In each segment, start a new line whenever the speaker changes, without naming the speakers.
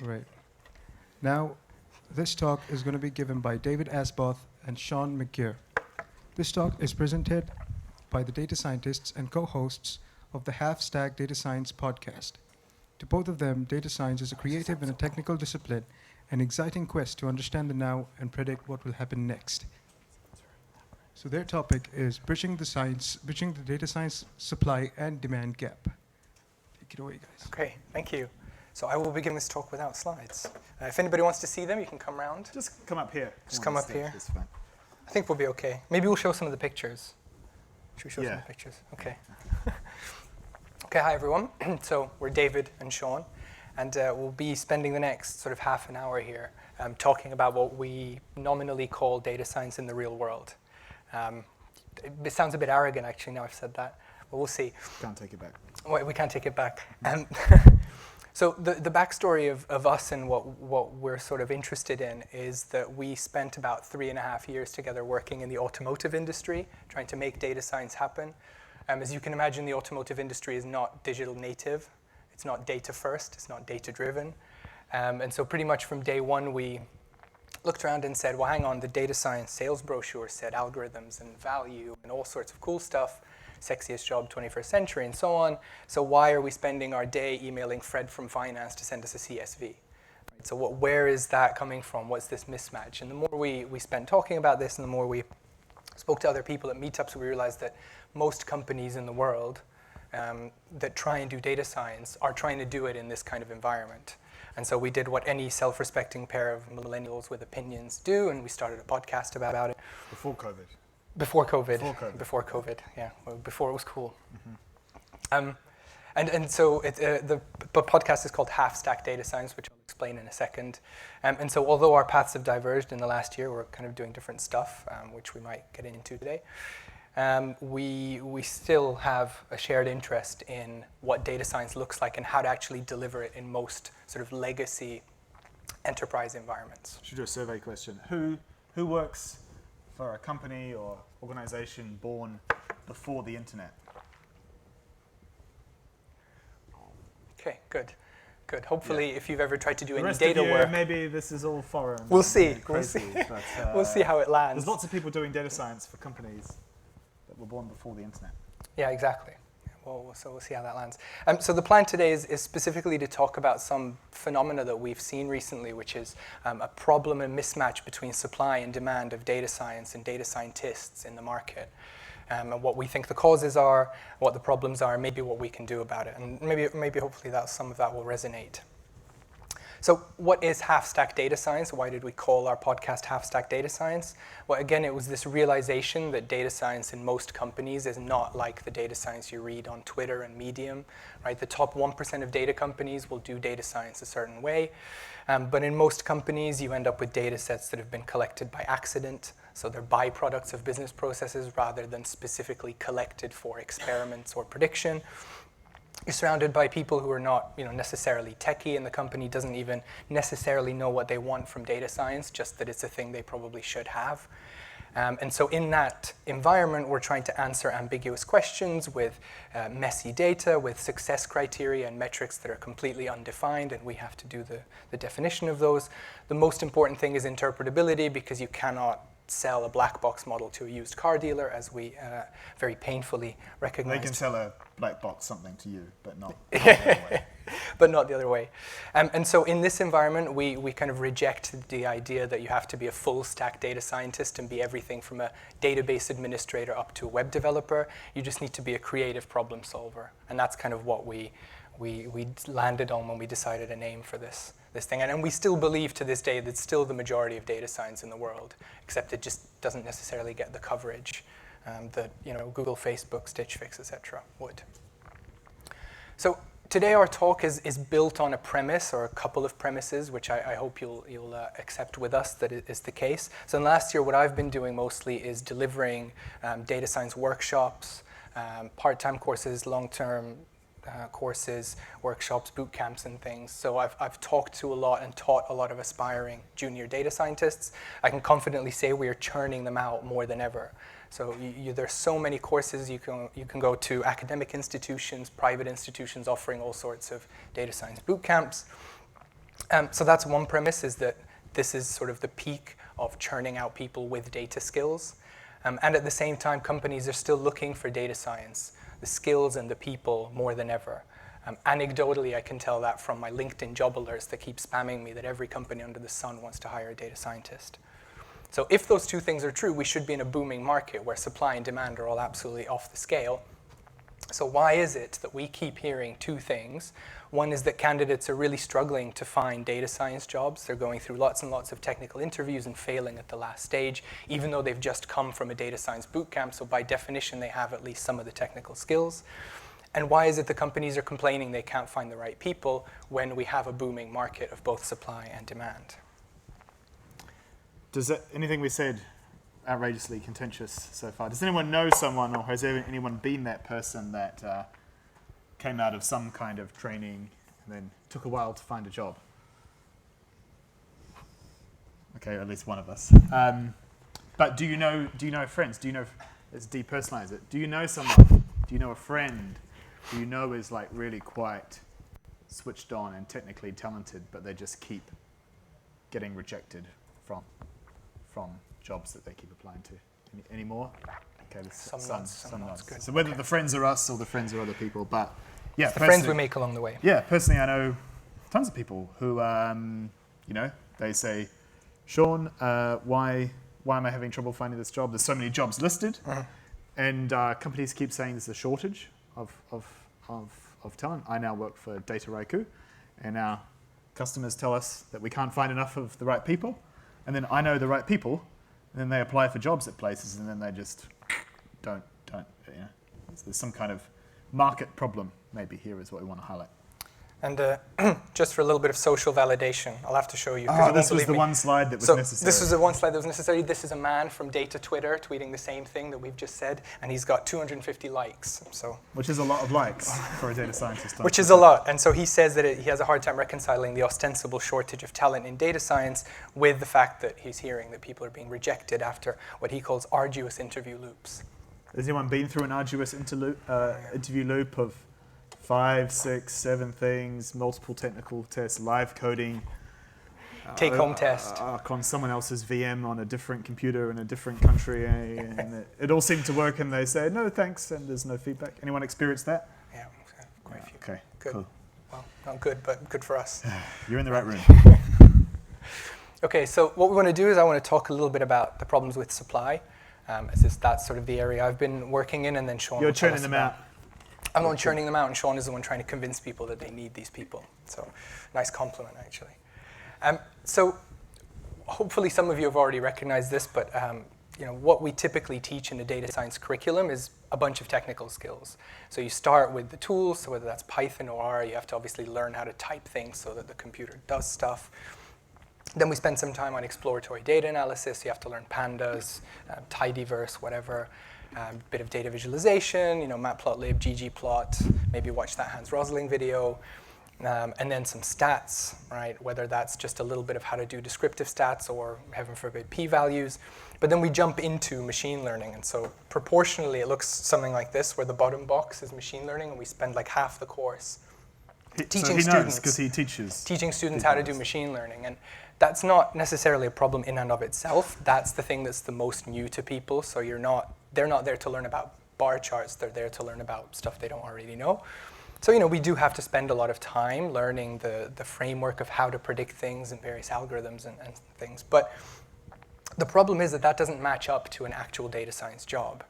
Right. Now, this talk is going to be given by David Asboth and Shaun Mcgirr. This talk is presented by the data scientists and co-hosts of the Half Stack Data Science podcast. To both of them, data science is a creative and a technical discipline, an exciting quest to understand the now and predict what will happen next. So their topic is bridging the data science supply and demand gap. Take it away, guys.
Okay, thank you. So I will begin this talk without slides. If anybody wants to see them, you can come around.
Just come up here.
Just come up here.
It's fine.
I think we'll be okay. Maybe we'll show some of the pictures. Should we show some of the pictures? Okay. Okay, hi everyone. So we're David and Shaun, and we'll be spending the next sort of half an hour here talking about what we nominally call data science in the real world. It sounds a bit arrogant, actually, now I've said that, but we'll see.
Can't take it back.
We can't take it back. So the backstory of us and what we're sort of interested in is that we spent about 3.5 years together working in the automotive industry, trying to make data science happen. As you can imagine, the automotive industry is not digital native. It's not data first. It's not data driven. And so pretty much from day one, we looked around and said, well, hang on, the data science sales brochure said algorithms and value and all sorts of cool stuff. Sexiest job, 21st century, and so on. So why are we spending our day emailing Fred from finance to send us a CSV? Right? So where is that coming from? What's this mismatch? And the more we spent talking about this and the more we spoke to other people at meetups, we realized that most companies in the world that try and do data science are trying to do it in this kind of environment. And so we did what any self-respecting pair of millennials with opinions do, and we started a podcast about it.
Before COVID.
Before COVID, yeah, well, before it was cool. Mm-hmm. And so the podcast is called Half Stack Data Science, which I'll explain in a second. And so although our paths have diverged in the last year, we're kind of doing different stuff, which we might get into today. We still have a shared interest in what data science looks like and how to actually deliver it in most sort of legacy enterprise environments.
Should do a survey question. Who works for a company or organization born before the internet?
Okay, good. Hopefully, if you've ever tried to do
the
any
rest
data
of you,
work,
maybe this is all foreign.
We'll see.
Crazy, but,
we'll see how it lands.
There's lots of people doing data science for companies that were born before the internet.
Yeah, exactly. So we'll see how that lands. So the plan today is specifically to talk about some phenomena that we've seen recently, which is a problem and mismatch between supply and demand of data science and data scientists in the market. And what we think the causes are, what the problems are, and maybe what we can do about it. And maybe hopefully some of that will resonate. So what is half-stack data science? Why did we call our podcast half-stack data science? Well, again, it was this realization that data science in most companies is not like the data science you read on Twitter and Medium, right? The top 1% of data companies will do data science a certain way. But in most companies, you end up with data sets that have been collected by accident. So they're byproducts of business processes rather than specifically collected for experiments or prediction. You're surrounded by people who are not, necessarily techie, and the company doesn't even necessarily know what they want from data science, just that it's a thing they probably should have. And so in that environment, we're trying to answer ambiguous questions with messy data, with success criteria and metrics that are completely undefined, and we have to do the definition of those. The most important thing is interpretability, because you cannot sell a black box model to a used car dealer, as we very painfully recognized.
They can sell a black box something to you, but not the other way.
But not the other way. And so in this environment, we kind of reject the idea that you have to be a full stack data scientist and be everything from a database administrator up to a web developer. You just need to be a creative problem solver. And that's kind of what we landed on when we decided a name for this thing. And we still believe to this day that it's still the majority of data science in the world, except it just doesn't necessarily get the coverage that Google, Facebook, Stitch Fix, etc. would. So today our talk is built on a premise, or a couple of premises, which I hope you'll accept with us that it is the case. So in last year, what I've been doing mostly is delivering data science workshops, part-time courses, long-term courses, workshops, boot camps, and things. So I've talked to a lot and taught a lot of aspiring junior data scientists. I can confidently say we are churning them out more than ever. So there's so many courses you can go to, academic institutions, private institutions offering all sorts of data science boot camps. So that's one premise, is that this is sort of the peak of churning out people with data skills. And at the same time, companies are still looking for data science, the skills and the people more than ever. Anecdotally, I can tell that from my LinkedIn job alerts that keep spamming me that every company under the sun wants to hire a data scientist. So if those two things are true, we should be in a booming market where supply and demand are all absolutely off the scale. So why is it that we keep hearing two things? One is that candidates are really struggling to find data science jobs. They're going through lots and lots of technical interviews and failing at the last stage, even though they've just come from a data science boot camp, so by definition they have at least some of the technical skills. And why is it the companies are complaining they can't find the right people when we have a booming market of both supply and demand?
Does anything we said outrageously contentious so far? Does anyone know someone, or has anyone been that person that came out of some kind of training and then took a while to find a job? Okay, at least one of us. But do you know friends? Do you know, let's depersonalize it. Do you know someone? Do you know a friend who you know is like really quite switched on and technically talented, but they just keep getting rejected from jobs that they keep applying to? Any more? Okay,
Some nods, good.
So whether the friends are us or the friends are other people, but yeah,
It's the friends we make along the way.
Yeah, personally, I know tons of people who, they say, Shaun, why am I having trouble finding this job? There's so many jobs listed, and companies keep saying there's a shortage of talent. I now work for Data Raiku, and our customers tell us that we can't find enough of the right people, and then I know the right people, and then they apply for jobs at places, and then they just don't. So there's some kind of market problem maybe here is what we want to highlight.
And just for a little bit of social validation, I'll have to show you.
This was the one slide that was necessary.
This was the one slide that was necessary. This is a man from Data Twitter tweeting the same thing that we've just said, and he's got 250 likes. So,
which is a lot of likes for a data scientist.
Which is a lot. And so he says that he has a hard time reconciling the ostensible shortage of talent in data science with the fact that he's hearing that people are being rejected after what he calls arduous interview loops.
Has anyone been through an arduous interview loop of 5, 6, 7 things, multiple technical tests, live coding,
take-home test
on someone else's VM on a different computer in a different country, and it all seemed to work, and they say no thanks, and there's no feedback? Anyone experienced that?
Yeah, quite a few.
Okay,
good.
Cool.
Well, not good, but good for us.
You're in the right room.
Okay, so what we want to do is I want to talk a little bit about the problems with supply. That's sort of the area I've been working in, and then Shaun.
You're churning them out.
I'm the one churning them out, and Shaun is the one trying to convince people that they need these people. So, nice compliment, actually. So, hopefully some of you have already recognized this, but what we typically teach in a data science curriculum is a bunch of technical skills. So you start with the tools, so whether that's Python or R, you have to obviously learn how to type things so that the computer does stuff. Then we spend some time on exploratory data analysis. You have to learn pandas, tidyverse, whatever. Bit of data visualization, matplotlib, ggplot, maybe watch that Hans Rosling video, and then some stats, right? Whether that's just a little bit of how to do descriptive stats or, heaven forbid, p-values. But then we jump into machine learning, and so proportionally it looks something like this, where the bottom box is machine learning, and we spend like half the course teaching students,
because he teaches.
Teaching students how to do machine learning. And that's not necessarily a problem in and of itself. That's the thing that's the most new to people, so they're not there to learn about bar charts, they're there to learn about stuff they don't already know. So, we do have to spend a lot of time learning the framework of how to predict things and various algorithms and things. But the problem is that doesn't match up to an actual data science job.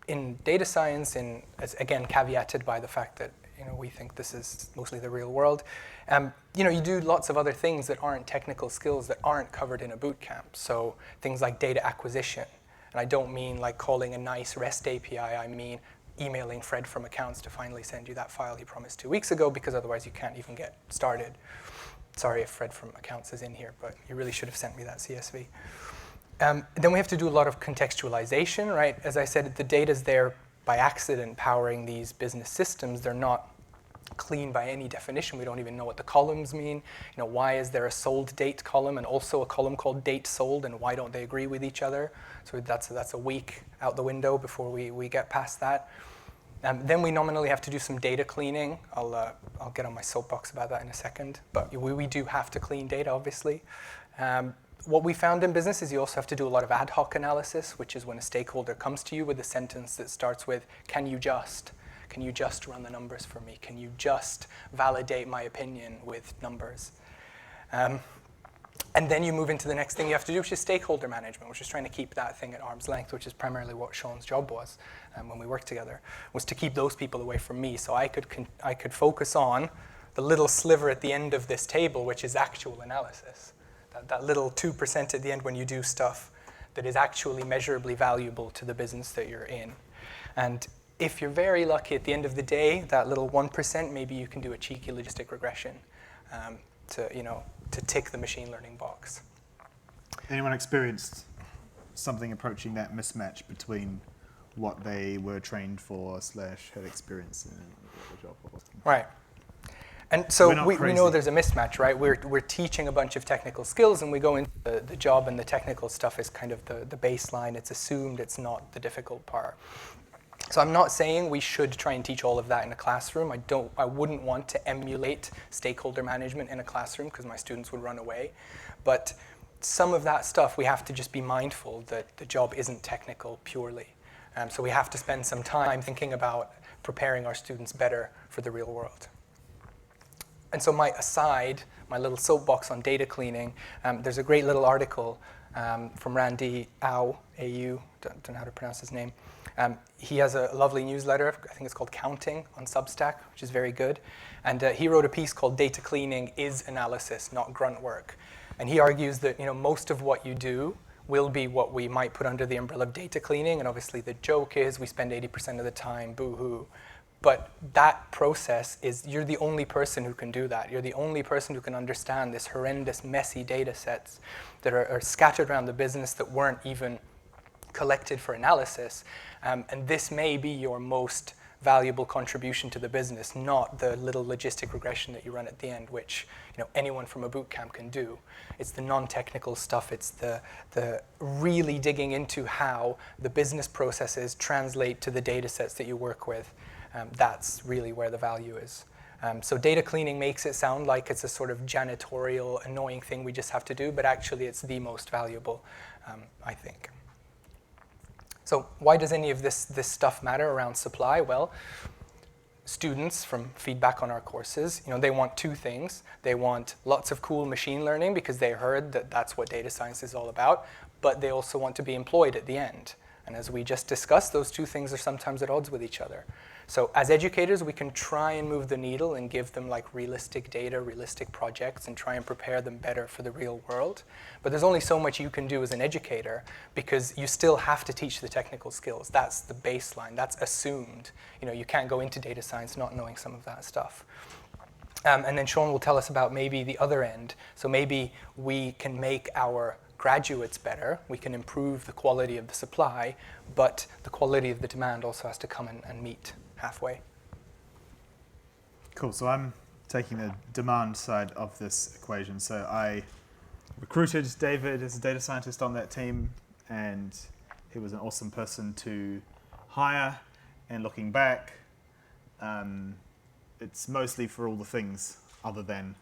In data science, again, caveated by the fact that we think this is mostly the real world, you do lots of other things that aren't technical skills that aren't covered in a boot camp. So things like data acquisition. And I don't mean like calling a nice REST API, I mean emailing Fred from accounts to finally send you that file he promised 2 weeks ago, because otherwise you can't even get started. Sorry if Fred from accounts is in here, but you really should have sent me that CSV. Then we have to do a lot of contextualization, right? As I said, the data's there by accident powering these business systems. They're not clean by any definition. We don't even know what the columns mean. Why is there a sold date column and also a column called date sold, and why don't they agree with each other? So that's a week out the window before we get past that. Then we nominally have to do some data cleaning. I'll get on my soapbox about that in a second, but we do have to clean data, obviously. What we found in business is you also have to do a lot of ad hoc analysis, which is when a stakeholder comes to you with a sentence that starts with, can you just run the numbers for me? Can you just validate my opinion with numbers? And then you move into the next thing you have to do, which is stakeholder management, which is trying to keep that thing at arm's length, which is primarily what Shaun's job was when we worked together, was to keep those people away from me so I could focus on the little sliver at the end of this table, which is actual analysis. That little 2% at the end when you do stuff that is actually measurably valuable to the business that you're in. And if you're very lucky at the end of the day, that little 1%, maybe you can do a cheeky logistic regression to tick the machine learning box.
Anyone experienced something approaching that mismatch between what they were trained for / had experience in the job?
Right. And so we
crazy.
know there's a mismatch, right? We're teaching a bunch of technical skills, and we go into the job, and the technical stuff is kind of the baseline. It's assumed, it's not the difficult part. So I'm not saying we should try and teach all of that in a classroom. I wouldn't want to emulate stakeholder management in a classroom because my students would run away. But some of that stuff, we have to just be mindful that the job isn't technical purely. So we have to spend some time thinking about preparing our students better for the real world. And so my aside, my little soapbox on data cleaning, there's a great little article from Randy Au, A-U, don't know how to pronounce his name. He has a lovely newsletter, I think it's called Counting, on Substack, which is very good. And he wrote a piece called Data Cleaning is Analysis, Not Grunt Work. And he argues that most of what you do will be what we might put under the umbrella of data cleaning. And obviously the joke is we spend 80% of the time, boo-hoo. But that process is, you're the only person who can do that. You're the only person who can understand this horrendous, messy data sets that are scattered around the business that weren't even collected for analysis. And this may be your most valuable contribution to the business, not the little logistic regression that you run at the end, which anyone from a boot camp can do. It's the non-technical stuff. It's the really digging into how the business processes translate to the data sets that you work with. That's really where the value is. So data cleaning makes it sound like it's a sort of janitorial, annoying thing we just have to do, but actually it's the most valuable, I think. So why does any of this stuff matter around supply? Well, students, from feedback on our courses, they want two things. They want lots of cool machine learning because they heard that that's what data science is all about, but they also want to be employed at the end. And as we just discussed, those two things are sometimes at odds with each other. So as educators, we can try and move the needle and give them realistic data, realistic projects, and try and prepare them better for the real world. But there's only so much you can do as an educator because you still have to teach the technical skills. That's the baseline. That's assumed. You can't go into data science not knowing some of that stuff. And then Shaun will tell us about maybe the other end. So maybe we can make our graduates better, we can improve the quality of the supply, but the quality of the demand also has to come and meet halfway.
Cool, so I'm taking the demand side of this equation. So I recruited David as a data scientist on that team, and he was an awesome person to hire. And looking back, it's mostly for all the things other than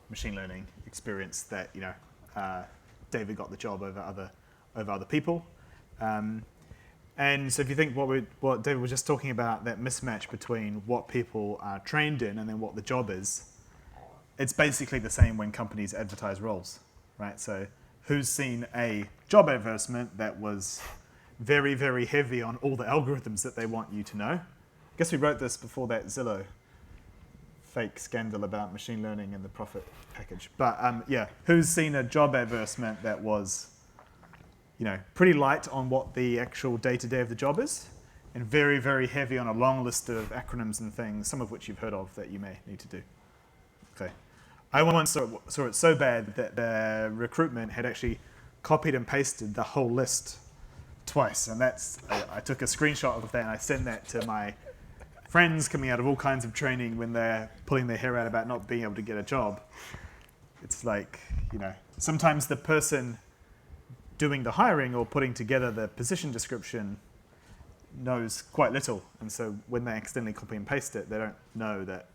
machine learning experience that David got the job over other people. And so if you think what David was just talking about, that mismatch between what people are trained in and then what the job is, it's basically the same when companies advertise roles, right? So who's seen a job advertisement that was very, very heavy on all the algorithms that they want you to know? I guess we wrote this before that Zillow fake scandal about machine learning and the profit package. But who's seen a job advertisement that was pretty light on what the actual day-to-day of the job is, and very, very heavy on a long list of acronyms and things, some of which you've heard of that you may need to do. Okay. I once saw it so bad that the recruitment had actually copied and pasted the whole list twice, and I took a screenshot of that and I sent that to my friends coming out of all kinds of training when they're pulling their hair out about not being able to get a job. It's like, sometimes the person doing the hiring or putting together the position description knows quite little, and so when they accidentally copy and paste it, they don't know that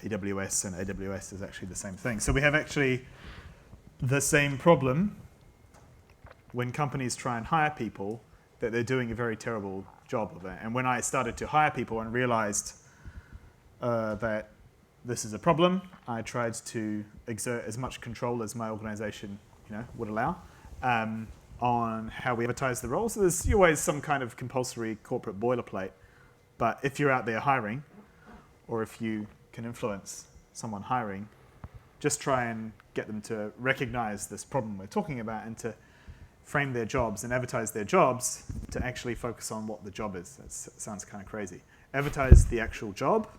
AWS and AWS is actually the same thing. So we have actually the same problem when companies try and hire people, that they're doing a very terrible job of it. And when I started to hire people and realized that this is a problem, I tried to exert as much control as my organization would allow on how we advertise the roles. So there's always some kind of compulsory corporate boilerplate, but if you're out there hiring, or if you can influence someone hiring, just try and get them to recognize this problem we're talking about and to frame their jobs and advertise their jobs to actually focus on what the job is. That sounds kind of crazy. Advertise the actual job,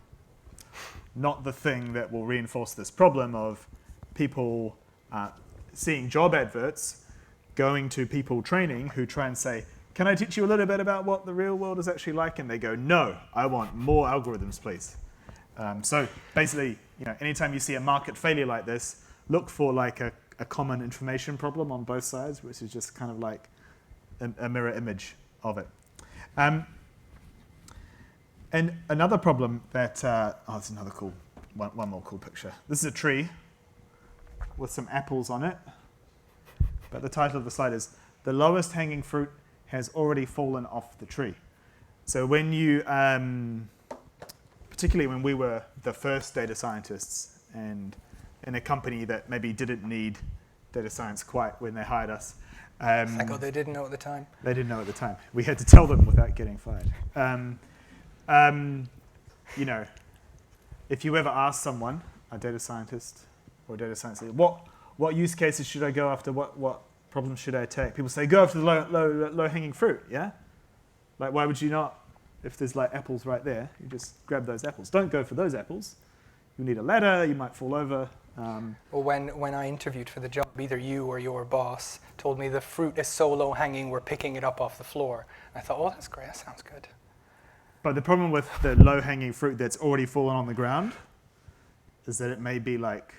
not the thing that will reinforce this problem of people seeing job adverts, going to people training who try and say, can I teach you a little bit about what the real world is actually like? And they go, no, I want more algorithms, please. So basically, anytime you see a market failure like this, look for like a common information problem on both sides, which is just kind of like a mirror image of it. And another problem that, it's another cool, one more cool picture. This is a tree with some apples on it. But the title of the slide is, the lowest hanging fruit has already fallen off the tree. So when you, particularly when we were the first data scientists and in a company that maybe didn't need data science quite when they hired us.
Thank God they didn't know at the time.
They didn't know at the time. We had to tell them without getting fired. If you ever ask someone, a data scientist or a data science leader, what use cases should I go after? What problems should I attack? People say, go after the low hanging fruit, yeah? Like, why would you not? If there's like apples right there, you just grab those apples. Don't go for those apples. You need a ladder, you might fall over.
Well, when I interviewed for the job, either you or your boss told me the fruit is so low hanging, we're picking it up off the floor. I thought, oh, that's great, that sounds good.
But the problem with the low hanging fruit that's already fallen on the ground is that it may be like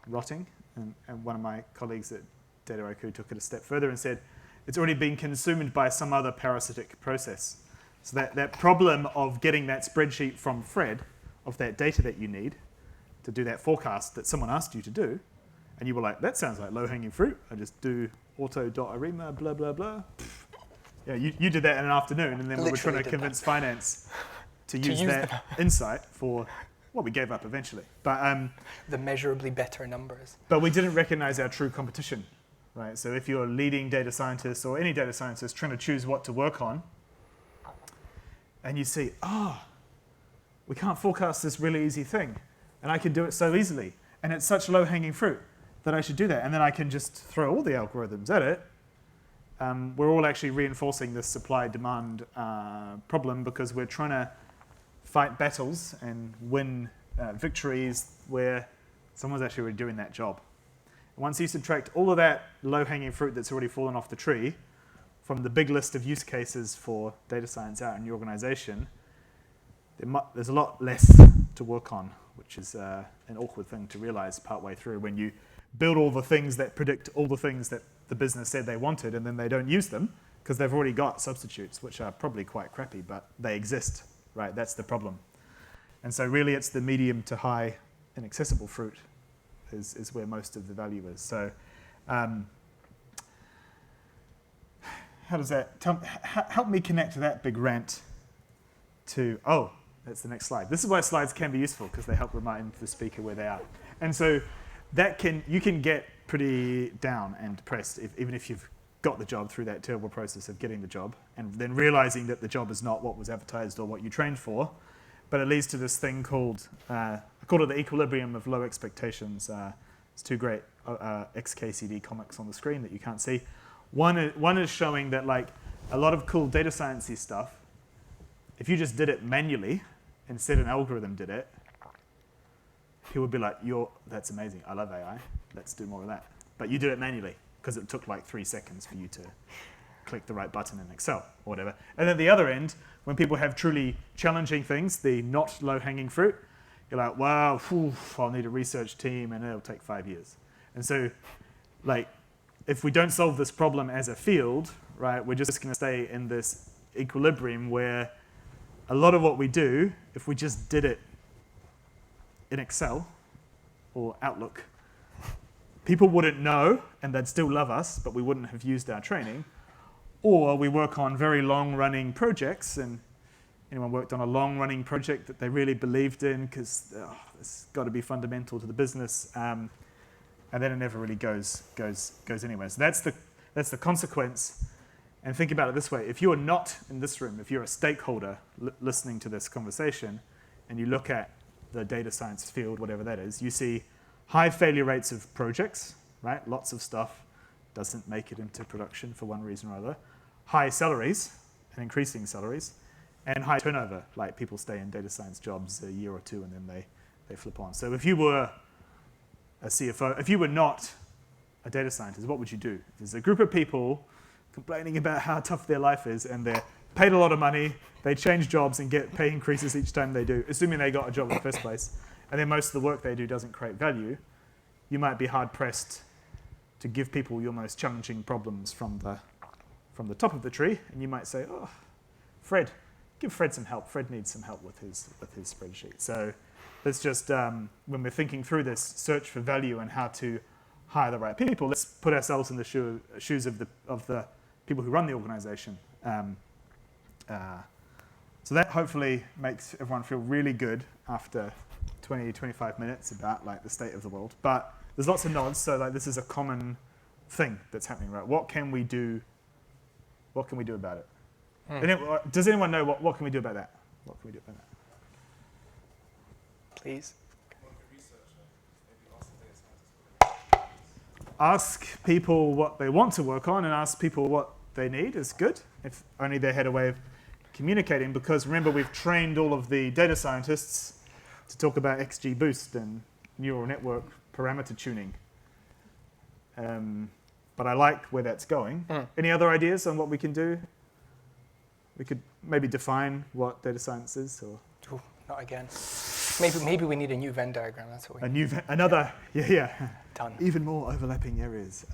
rotting. And one of my colleagues at DataIQ took it a step further and said, it's already been consumed by some other parasitic process. So that problem of getting that spreadsheet from Fred, of that data that you need to do that forecast that someone asked you to do, and you were like, that sounds like low-hanging fruit. I just do auto.arima, blah, blah, blah. Yeah, you did that in an afternoon, and then we were trying to convince finance to use that insight for what we gave up eventually. But
the measurably better numbers.
But we didn't recognize our true competition, right? So if you're a leading data scientist or any data scientist trying to choose what to work on, and you see, we can't forecast this really easy thing, and I can do it so easily, and it's such low-hanging fruit that I should do that, and then I can just throw all the algorithms at it. We're all actually reinforcing this supply-demand problem because we're trying to fight battles and win victories where someone's actually already doing that job. Once you subtract all of that low-hanging fruit that's already fallen off the tree from the big list of use cases for data science out in your organization, there's a lot less to work on, which is an awkward thing to realize partway through when you build all the things that predict all the things that the business said they wanted, and then they don't use them because they've already got substitutes, which are probably quite crappy, but they exist, right? That's the problem. And so really it's the medium to high inaccessible fruit is where most of the value is. So how does that, help me connect that big rant to, that's the next slide. This is why slides can be useful because they help remind the speaker where they are. And so you can get pretty down and depressed even if you've got the job through that terrible process of getting the job and then realizing that the job is not what was advertised or what you trained for, but it leads to this thing called, I call it the equilibrium of low expectations. It's two great XKCD comics on the screen that you can't see. One is showing that like a lot of cool data sciencey stuff, if you just did it manually and said an algorithm did it, people would be like, that's amazing, I love AI, let's do more of that. But you did it manually because it took like 3 seconds for you to click the right button in Excel or whatever. And then the other end, when people have truly challenging things, the not low-hanging fruit, you're like, wow, I'll need a research team and it'll take 5 years. And so like, if we don't solve this problem as a field, right, we're just going to stay in this equilibrium where a lot of what we do, if we just did it in Excel or Outlook, people wouldn't know and they'd still love us, but we wouldn't have used our training. Or we work on very long-running projects, and anyone worked on a long-running project that they really believed in because it's got to be fundamental to the business, and then it never really goes anywhere. So that's the consequence. And think about it this way: if you are not in this room, if you're a stakeholder listening to this conversation, and you look at the data science field, whatever that is, you see high failure rates of projects, right? Lots of stuff doesn't make it into production for one reason or other. High salaries and increasing salaries, and high turnover, like people stay in data science jobs a year or two and then they flip on. So if you were a CFO, if you were not a data scientist, what would you do? There's a group of people complaining about how tough their life is, and they're paid a lot of money, they change jobs and get pay increases each time they do, assuming they got a job in the first place, and then most of the work they do doesn't create value. You might be hard-pressed to give people your most challenging problems from the top of the tree, and you might say, oh, Fred, give Fred some help. Fred needs some help with his spreadsheet. So let's just, when we're thinking through this search for value and how to hire the right people, let's put ourselves in the shoes of the people who run the organization. So that hopefully makes everyone feel really good after 20, 25 minutes about like the state of the world. But there's lots of nods, so like this is a common thing that's happening, right? What can we do? What can we do about it? Does anyone know what can we do about that? What can we do about that?
Please.
Ask people what they want to work on and ask people what they need is good, if only they had a way of communicating, because remember we've trained all of the data scientists to talk about XGBoost and neural network parameter tuning. But I like where that's going. Any other ideas on what we can do? We could maybe define what data science is, or
Ooh, not again. Maybe we need a new Venn diagram. That's what we need.
Another, yeah.
Done.
Even more overlapping areas.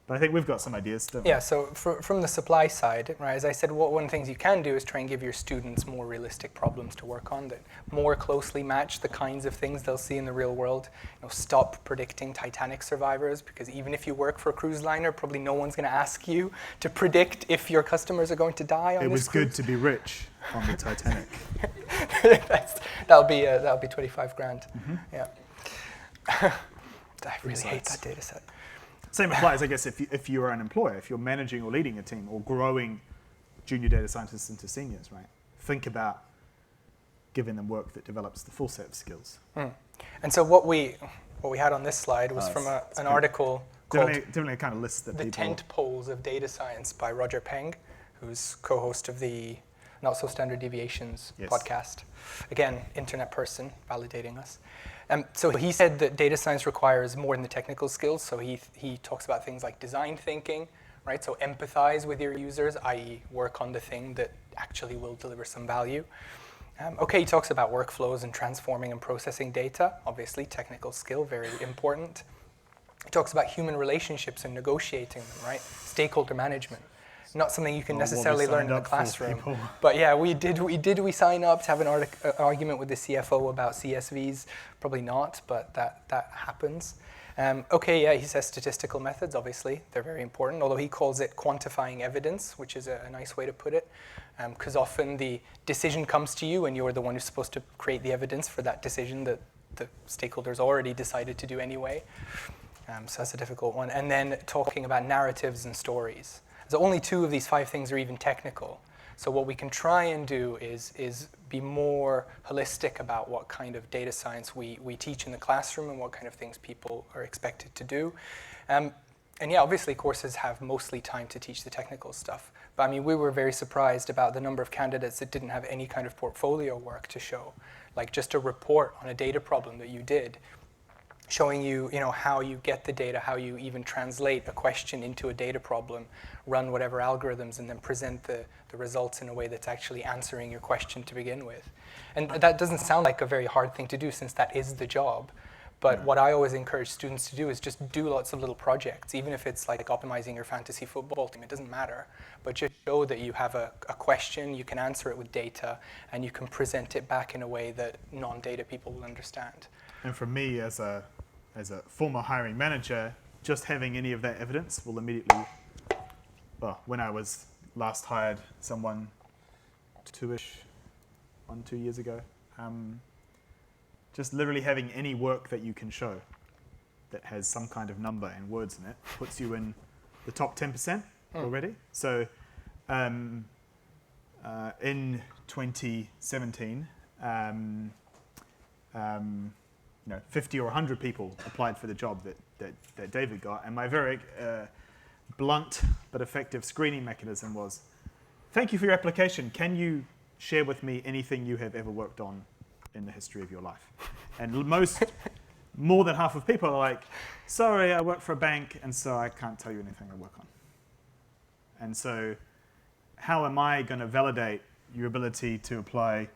But I think we've got some ideas.
Yeah, so from the supply side, right, as I said, one of the things you can do is try and give your students more realistic problems to work on that more closely match the kinds of things they'll see in the real world. Stop predicting Titanic survivors, because even if you work for a cruise liner, probably no one's going to ask you to predict if your customers are going to die on this cruise.
It was good to be rich on the Titanic.
That'll be 25 grand. Mm-hmm. Yeah. I really hate that data set.
Same applies, I guess, if you're an employer, if you're managing or leading a team or growing junior data scientists into seniors, right? Think about giving them work that develops the full set of skills.
And so what we had on this slide was from an article called
definitely kind of list that
The Tent Poles of Data Science by Roger Peng, who's co-host of the Not So Standard Deviations podcast. Again, internet person validating us. So he said that data science requires more than the technical skills. So he talks about things like design thinking, right? So empathize with your users, i.e. work on the thing that actually will deliver some value. He talks about workflows and transforming and processing data. Obviously, technical skill, very important. He talks about human relationships and negotiating them, right? Stakeholder management. Not something you can necessarily learn in the classroom. But yeah, we sign up to have an argument with the CFO about CSVs? Probably not, but that happens. He says statistical methods, obviously. They're very important, although he calls it quantifying evidence, which is a nice way to put it. Because often the decision comes to you and you're the one who's supposed to create the evidence for that decision that the stakeholders already decided to do anyway. So that's a difficult one. And then talking about narratives and stories. So only 2 of these 5 things are even technical. So what we can try and do is be more holistic about what kind of data science we teach in the classroom and what kind of things people are expected to do. Obviously courses have mostly time to teach the technical stuff. But I mean, we were very surprised about the number of candidates that didn't have any kind of portfolio work to show. Like just a report on a data problem that you did, showing you, how you get the data, how you even translate a question into a data problem, run whatever algorithms, and then present the results in a way that's actually answering your question to begin with. And that doesn't sound like a very hard thing to do, since that is the job. But what I always encourage students to do is just do lots of little projects, even if it's like optimizing your fantasy football team, it doesn't matter. But just show that you have a question, you can answer it with data, and you can present it back in a way that non-data people will understand.
And for me, as a former hiring manager, just having any of that evidence will immediately, well, when I was last hired someone 2 years ago, just literally having any work that you can show that has some kind of number and words in it puts you in the top 10% already. So in 2017, 50 or 100 people applied for the job that David got, and my very blunt but effective screening mechanism was, thank you for your application. Can you share with me anything you have ever worked on in the history of your life? And more than half of people are like, sorry, I work for a bank, and so I can't tell you anything I work on. And so how am I going to validate your ability to apply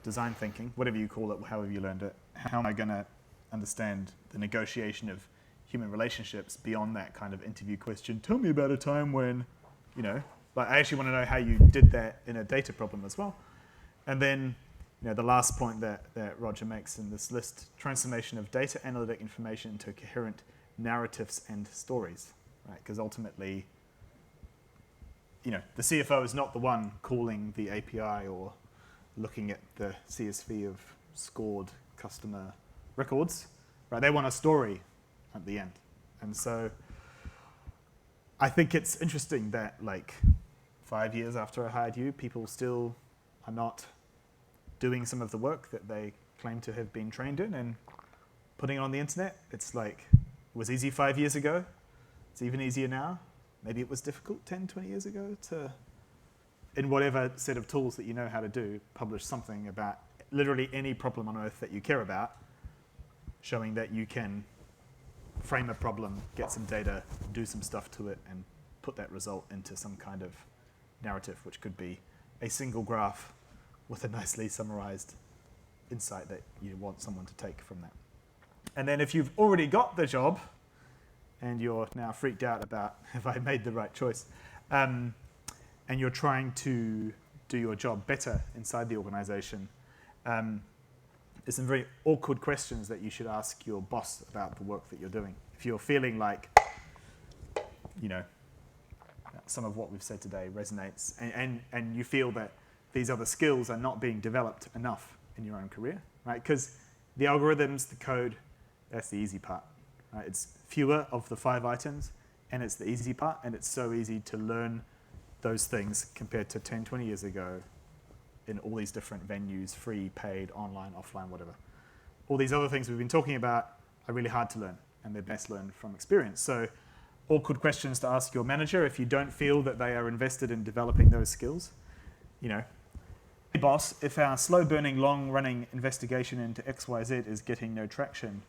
design thinking, whatever you call it, however you learned it? How am I going to understand the negotiation of human relationships beyond that kind of interview question? Tell me about a time when, like I actually want to know how you did that in a data problem as well. And then, the last point that Roger makes in this list, transformation of data analytic information into coherent narratives and stories, right? Because ultimately, the CFO is not the one calling the API or looking at the CSV of scored customer records, right? They want a story at the end. And so I think it's interesting that 5 years after I hired you, people still are not doing some of the work that they claim to have been trained in and putting it on the internet. It's it was easy 5 years ago. It's even easier now. Maybe it was difficult 10, 20 years ago to, in whatever set of tools that you know how to do, publish something about literally any problem on earth that you care about, showing that you can frame a problem, get some data, do some stuff to it, and put that result into some kind of narrative, which could be a single graph with a nicely summarized insight that you want someone to take from that. And then if you've already got the job and you're now freaked out about have I made the right choice, and you're trying to do your job better inside the organization, there's some very awkward questions that you should ask your boss about the work that you're doing. If you're feeling like, some of what we've said today resonates, and you feel that these other skills are not being developed enough in your own career, right? Because the algorithms, the code, that's the easy part, right? It's fewer of the 5 items, and it's the easy part, and it's so easy to learn those things compared to 10, 20 years ago in all these different venues, free, paid, online, offline, whatever. All these other things we've been talking about are really hard to learn, and they're best learned from experience. So awkward questions to ask your manager if you don't feel that they are invested in developing those skills. Hey boss, if our slow-burning, long-running investigation into XYZ is getting no traction,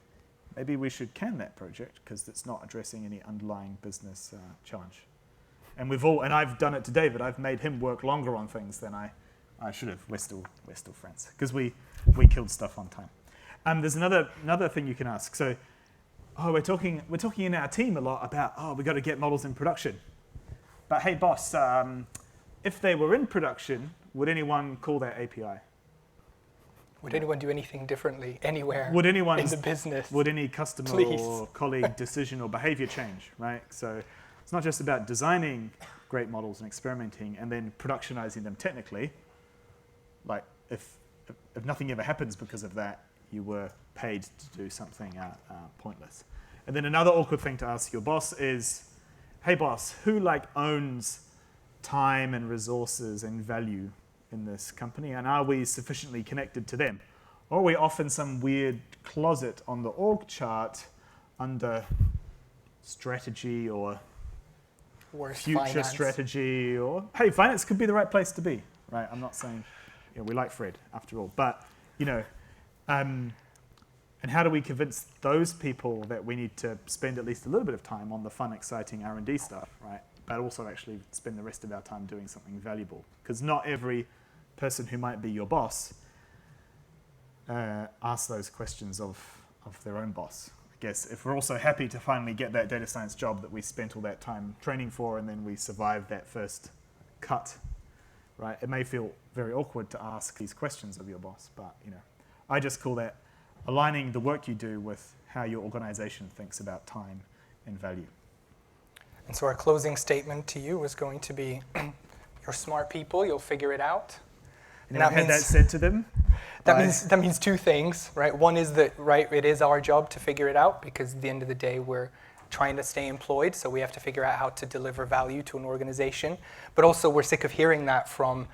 maybe we should can that project because it's not addressing any underlying business challenge. And I've done it to David. I've made him work longer on things than I should have. We're still friends because we killed stuff on time. There's another thing you can ask. So, we're talking in our team a lot about we got to get models in production. But hey boss, if they were in production, would anyone call that API?
Would anyone do anything differently anywhere in the business?
Would any customer
Please.
or colleague decision or behavior change, right? So it's not just about designing great models and experimenting and then productionizing them technically. Like if nothing ever happens because of that, you were paid to do something pointless. And then another awkward thing to ask your boss is, hey boss, who owns time and resources and value in this company, and are we sufficiently connected to them? Or are we off in some weird closet on the org chart under strategy or future
finance.
strategy, or hey, finance could be the right place to be, right? I'm not saying we like Fred after all, but and how do we convince those people that we need to spend at least a little bit of time on the fun, exciting R&D stuff, right? But also actually spend the rest of our time doing something valuable, because not every person who might be your boss asks those questions of of their own boss. I guess if we're also happy to finally get that data science job that we spent all that time training for, and then we survived that first cut, right? It may feel very awkward to ask these questions of your boss, but I just call that aligning the work you do with how your organization thinks about time and value.
And so our closing statement to you is going to be, you're smart people, you'll figure it out.
And I've had that said to them.
That means two things, right? One is that, right, it is our job to figure it out, because at the end of the day, we're trying to stay employed, so we have to figure out how to deliver value to an organization. But also, we're sick of hearing that from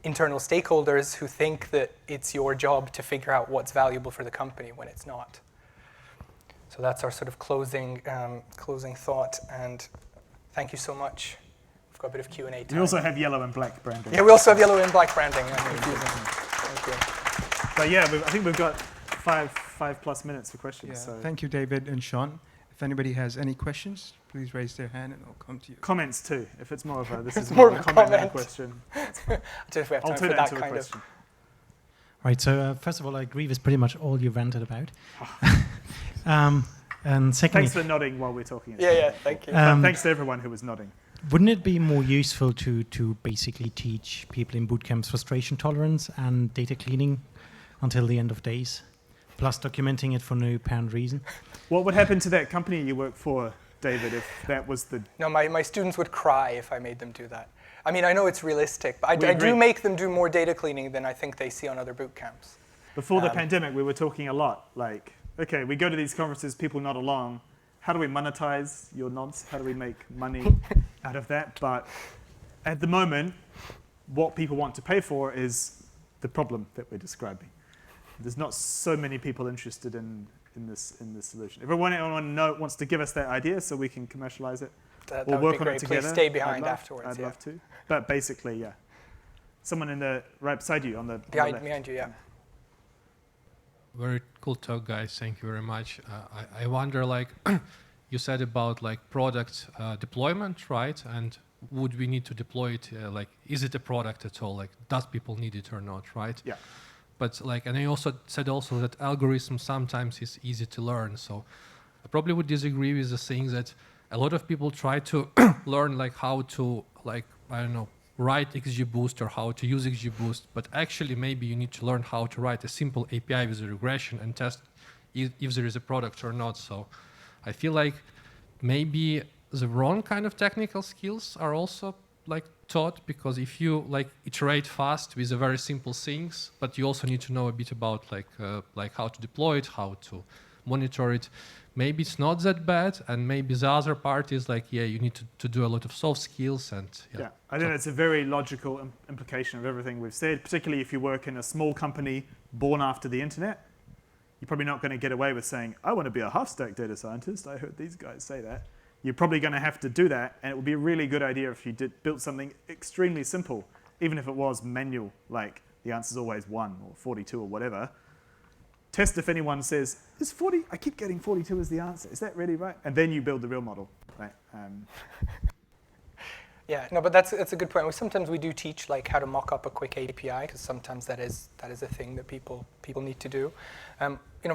internal stakeholders who think that it's your job to figure out what's valuable for the company when it's not. So that's our sort of closing thought, and thank you so much. We've got a bit of Q&A time.
We also have yellow and black branding.
Yeah, we also have yellow and black branding. Thank you.
But yeah, I think we've got five plus minutes for questions.
Yeah.
So.
Thank you, David and Shaun. If anybody has any questions, please raise their hand and I'll come to you.
Comments too. If it's more of a, this is
more
more
of
of
a
a comment than a
comment.
question.
I don't know if we have
I'll
time
turn
for
it
that
into a
kind of.
question.
Right, so first of all, I agree with pretty much all you ranted about. And secondly,
Thanks for nodding while we're talking.
Yeah, thank you.
Thanks to everyone who was nodding.
wouldn't it be more useful to basically teach people in boot camps frustration tolerance and data cleaning until the end of days, plus documenting it for no apparent reason?
What would happen to that company you work for, David, if that was the...
No, my students would cry if I made them do that. I mean, I know it's realistic, but I
agree.
do make them do more data cleaning than I think they see on other boot camps.
Before the pandemic, we were talking a lot, like, okay, we go to these conferences, people nod along. How do we monetize your nods? How do we make money out of that? But at the moment, what people want to pay for is the problem that we're describing. There's not so many people interested in this solution. If anyone wants to give us that idea so we can commercialize it,
That
we'll
would
work
be
on
great.
it together.
Please stay behind
I'd
afterwards.
I'd
yeah.
love to. But basically, yeah. Someone in the right beside you on the left.
Behind you, yeah.
Very cool talk, guys. Thank you very much. I wonder, like, you said about like product deployment, right? And would we need to deploy it? Like, is it a product at all? Like, does people need it or not, right?
Yeah.
But like, and I also said that algorithm sometimes is easy to learn. So I probably would disagree with the thing that a lot of people try to learn like how to, like, I don't know, write XGBoost or how to use XGBoost, but actually maybe you need to learn how to write a simple API with a regression and test if there is a product or not. So I feel like maybe the wrong kind of technical skills are also like taught, because if you like iterate fast with the very simple things, but you also need to know a bit about like how to deploy it, how to monitor it. Maybe it's not that bad, and maybe the other part is like, yeah, you need to do a lot of soft skills and
Yeah, I think that's a very logical implication of everything we've said, particularly if you work in a small company born after the internet. You're probably not going to get away with saying, I want to be a half-stack data scientist. I heard these guys say that. You're probably going to have to do that, and it would be a really good idea if you built something extremely simple, even if it was manual, like the answer's always 1 or 42 or whatever. Test if anyone says, is 40, I keep getting 42 as the answer. Is that really right? And then you build the real model, right?
Yeah, no, but that's a good point. Sometimes we do teach like how to mock up a quick API, because sometimes that is a thing that people need to do.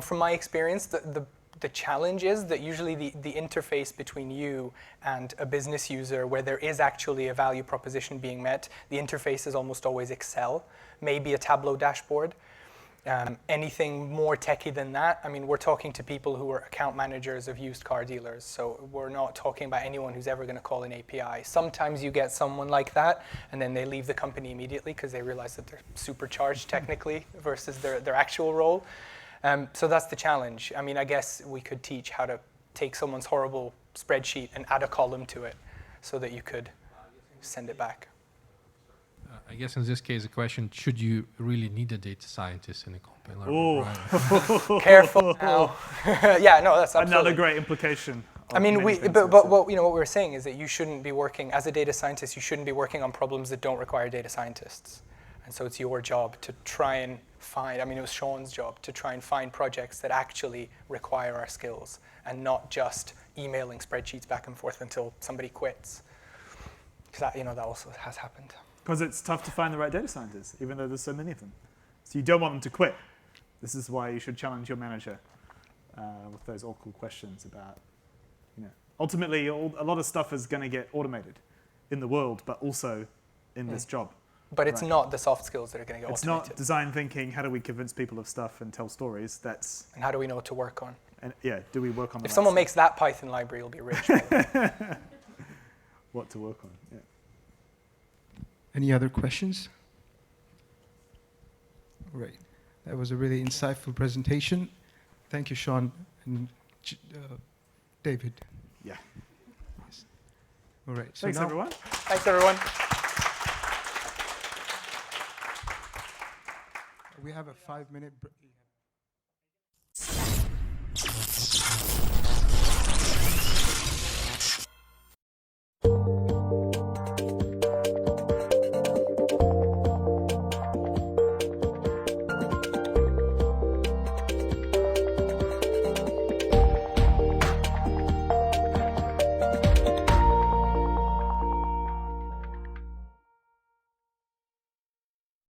From my experience, the challenge is that usually the interface between you and a business user where there is actually a value proposition being met, the interface is almost always Excel, maybe a Tableau dashboard. Anything more techie than that, I mean, we're talking to people who are account managers of used car dealers, so we're not talking about anyone who's ever going to call an API. Sometimes you get someone like that, and then they leave the company immediately because they realize that they're supercharged technically versus their actual role. So that's the challenge. I mean, I guess we could teach how to take someone's horrible spreadsheet and add a column to it so that you could send it back.
I guess in this case, the question, should you really need a data scientist in a company? Like,
Oh.
right?
Careful now. Yeah, no, that's absolutely.
Another great implication.
I mean, but what we were saying is that you shouldn't be working, as a data scientist, you shouldn't be working on problems that don't require data scientists. And so it's your job to try and find, I mean, it was Shaun's job to try and find projects that actually require our skills and not just emailing spreadsheets back and forth until somebody quits. Because that also has happened.
Because it's tough to find the right data scientists, even though there's so many of them. So you don't want them to quit. This is why you should challenge your manager. with those awkward questions about, ultimately a lot of stuff is going to get automated in the world, but also in this job.
But it's
Right.
not the soft skills that are going to get
It's
automated.
not design thinking. How do we convince people of stuff and tell stories?
And how do we know what to work on?
Do we work on the
If
right
someone
stuff?
makes that Python library, you'll be rich. by the way.
What to work on? Yeah.
Any other questions? Great. That was a really insightful presentation. Thank you, Shaun and David.
Yeah.
Yes. All right. So
Thanks,
now
everyone.
Thanks, everyone.
we have a 5-minute break.